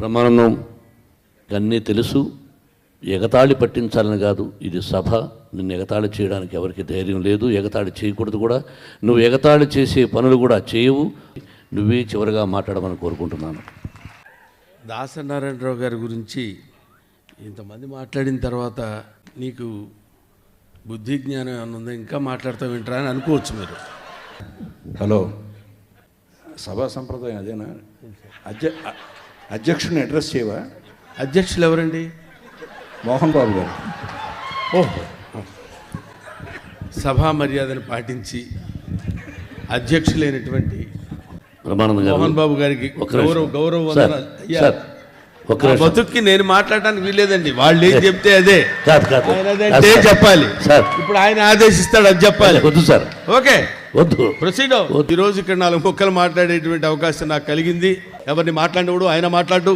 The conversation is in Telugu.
బ్రహ్మానందం అన్నీ తెలుసు, ఎగతాళి పట్టించాలని కాదు, ఇది సభ. నిన్ను ఎగతాళి చేయడానికి ఎవరికి ధైర్యం లేదు, ఎగతాళి చేయకూడదు కూడా. నువ్వు ఎగతాళి చేసే పనులు కూడా చేయవు. నువ్వే చివరిగా మాట్లాడమని కోరుకుంటున్నాను. దాసనారాయణరావు గారి గురించి ఇంతమంది మాట్లాడిన తర్వాత నీకు బుద్ధి జ్ఞానం ఏమన్నా ఉందా, ఇంకా మాట్లాడతావు వింటారా అని అనుకోవచ్చు మీరు. హలో, సభా సంప్రదాయం అదేనా? అధ్యక్షుడిని అడ్రస్ చేయవా? అధ్యక్షులు ఎవరండి? మోహన్ బాబు గారు. ఓహో, సభా మర్యాదను పాటించి అధ్యక్షులైనటువంటి మోహన్ బాబు గారికి గౌరవ వందనాలు. అయ్యా, బతుక్కి నేను మాట్లాడడానికి వీల్లేదండి. వాళ్ళు ఏం చెప్తే అదే అదే చెప్పాలి. ఇప్పుడు ఆయన ఆదేశిస్తాడు, అది చెప్పాలి. వద్దు సార్, ఓకే, వద్దు, ప్రొసీడ్. ఈ రోజు ఇక్కడ 4 ముక్కలు మాట్లాడేటువంటి అవకాశం నాకు కలిగింది. ఎవరిని మాట్లాడినప్పుడు ఆయన మాట్లాడు.